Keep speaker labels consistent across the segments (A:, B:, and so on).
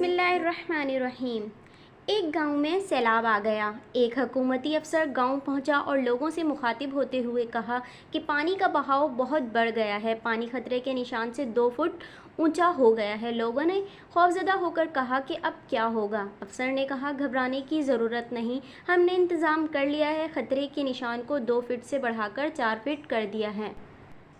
A: बिस्मिल्लाहिर्रहमानिर्रहीम। एक गांव में सैलाब आ गया। एक हुकूमती अफसर गांव पहुंचा और लोगों से मुखातिब होते हुए कहा कि पानी का बहाव बहुत बढ़ गया है। पानी खतरे के निशान से 2 फुट ऊंचा हो गया है। लोगों ने खौफजदा होकर कहा कि अब क्या होगा। अफसर ने कहा, घबराने की ज़रूरत नहीं, हमने इंतज़ाम कर लिया है। खतरे के निशान को 2 फीट से बढ़ाकर 4 फीट कर दिया है।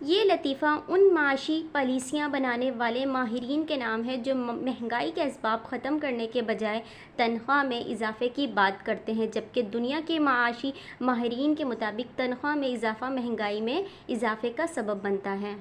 A: ये लतीफ़ा उन माशी पॉलिसियाँ बनाने वाले माहिरीन के नाम है जो महंगाई के असबाब ख़त्म करने के बजाय तनख्वाह में इजाफे की बात करते हैं, जबकि दुनिया के माशी माहिरीन के मुताबिक तनख्वाह में इजाफा महंगाई में इजाफे का सबब बनता है।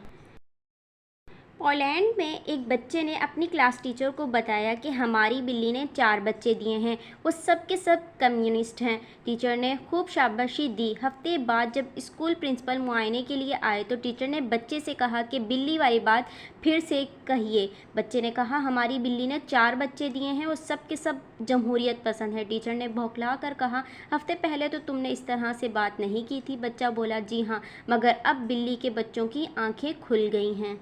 A: पोलैंड में एक बच्चे ने अपनी क्लास टीचर को बताया कि हमारी बिल्ली ने 4 बच्चे दिए हैं, वो सब के सब कम्युनिस्ट हैं। टीचर ने खूब शाबाशी दी। हफ्ते बाद जब स्कूल प्रिंसिपल मुआयने के लिए आए तो टीचर ने बच्चे से कहा कि बिल्ली वाली बात फिर से कहिए। बच्चे ने कहा, हमारी बिल्ली ने 4 बच्चे दिए हैं, वो सब के सब जमहूरियत पसंद है। टीचर ने भौंकला कर कहा, हफ्ते पहले तो तुमने इस तरह से बात नहीं की थी। बच्चा बोला, जी हाँ, मगर अब बिल्ली के बच्चों की आंखें खुल गई हैं।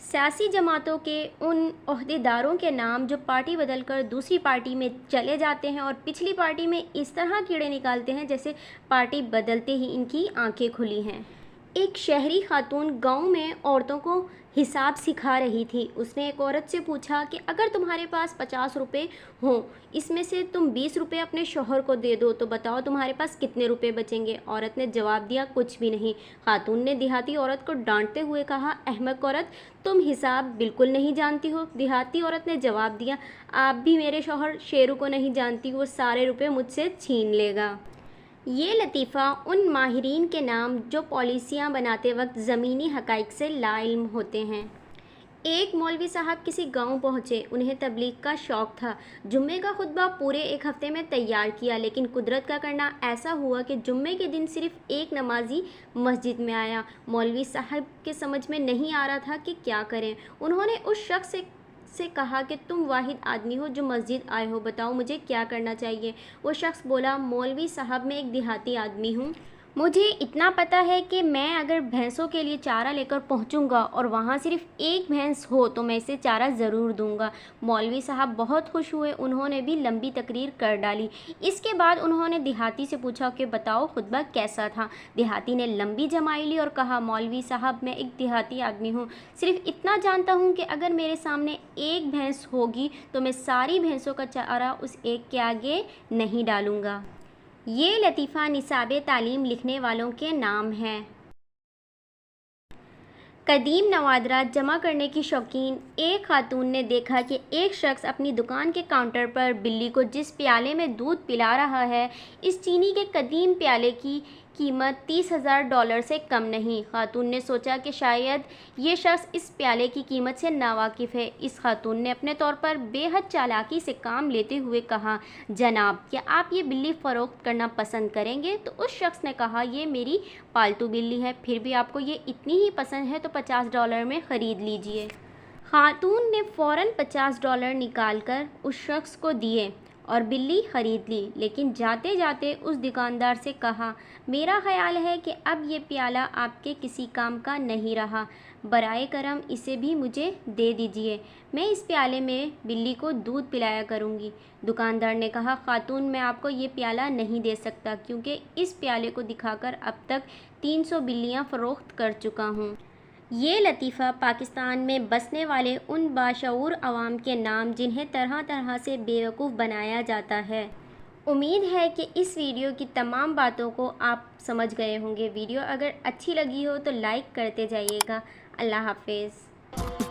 A: सियासी जमातों के उन ओहदेदारों के नाम जो पार्टी बदलकर दूसरी पार्टी में चले जाते हैं और पिछली पार्टी में इस तरह कीड़े निकालते हैं जैसे पार्टी बदलते ही इनकी आंखें खुली हैं। एक शहरी खातून गांव में औरतों को हिसाब सिखा रही थी। उसने एक औरत से पूछा कि अगर तुम्हारे पास 50 रुपये हों, इसमें से तुम 20 रुपये अपने शौहर को दे दो तो बताओ तुम्हारे पास कितने रुपए बचेंगे। औरत ने जवाब दिया, कुछ भी नहीं। खातून ने देहाती औरत को डांटते हुए कहा, अहमक औरत, तुम हिसाब बिल्कुल नहीं जानती हो। देहाती औरत ने जवाब दिया, आप भी मेरे शौहर शेरू को नहीं जानती, वो सारे रुपये मुझसे छीन लेगा। ये लतीफ़ा उन माहिरीन के नाम जो पॉलिसियाँ बनाते वक्त ज़मीनी हक़ाइक़ से लाइल्म होते हैं। एक मौलवी साहब किसी गांव पहुँचे। उन्हें तबलीग का शौक़ था। जुम्मे का खुतबा पूरे 1 हफ़्ते में तैयार किया, लेकिन कुदरत का करना ऐसा हुआ कि जुम्मे के दिन सिर्फ़ एक नमाजी मस्जिद में आया। मौलवी साहब के समझ में नहीं आ रहा था कि क्या करें। उन्होंने उस शख्स से कहा कि तुम वाहिद आदमी हो जो मस्जिद आए हो, बताओ मुझे क्या करना चाहिए। वो शख्स बोला, मौलवी साहब, मैं एक देहाती आदमी हूँ, मुझे इतना पता है कि मैं अगर भैंसों के लिए चारा लेकर पहुंचूंगा और वहां सिर्फ एक भैंस हो तो मैं इसे चारा ज़रूर दूंगा। मौलवी साहब बहुत खुश हुए। उन्होंने भी लंबी तकरीर कर डाली। इसके बाद उन्होंने देहाती से पूछा कि बताओ खुतबा कैसा था। देहाती ने लंबी जमाई ली और कहा, मौलवी साहब, मैं एक देहाती आदमी हूँ, सिर्फ इतना जानता हूँ कि अगर मेरे सामने एक भैंस होगी तो मैं सारी भैंसों का चारा उस एक के आगे नहीं डालूँगा। ये लतीफ़ा निसाब तालीम लिखने वालों के नाम है। कदीम नवादरात जमा करने की शौकीन एक खातून ने देखा कि एक शख्स अपनी दुकान के काउंटर पर बिल्ली को जिस प्याले में दूध पिला रहा है, इस चीनी के कदीम प्याले की कीमत $30,000 से कम नहीं। खातून ने सोचा कि शायद ये शख्स इस प्याले की कीमत से नावाकिफ़ है। इस खातून ने अपने तौर पर बेहद चालाकी से काम लेते हुए कहा, जनाब, क्या आप ये बिल्ली फ़रोख्त करना पसंद करेंगे? तो उस शख्स ने कहा, ये मेरी पालतू बिल्ली है, फिर भी आपको ये इतनी ही पसंद है तो $50 में ख़रीद लीजिए। खातून ने फ़ौरन $50 निकाल कर उस शख्स को दिए और बिल्ली ख़रीद ली, लेकिन जाते जाते उस दुकानदार से कहा, मेरा ख़याल है कि अब ये प्याला आपके किसी काम का नहीं रहा, बराए करम इसे भी मुझे दे दीजिए, मैं इस प्याले में बिल्ली को दूध पिलाया करूँगी। दुकानदार ने कहा, खातून, मैं आपको ये प्याला नहीं दे सकता क्योंकि इस प्याले को दिखाकर अब तक 300 बिल्लियाँ फ़रोख्त कर चुका हूँ। ये लतीफ़ा पाकिस्तान में बसने वाले उन बाशऊर अवाम के नाम जिन्हें तरह तरह से बेवकूफ़ बनाया जाता है। उम्मीद है कि इस वीडियो की तमाम बातों को आप समझ गए होंगे। वीडियो अगर अच्छी लगी हो तो लाइक करते जाइएगा। अल्लाह हाफ़िज़।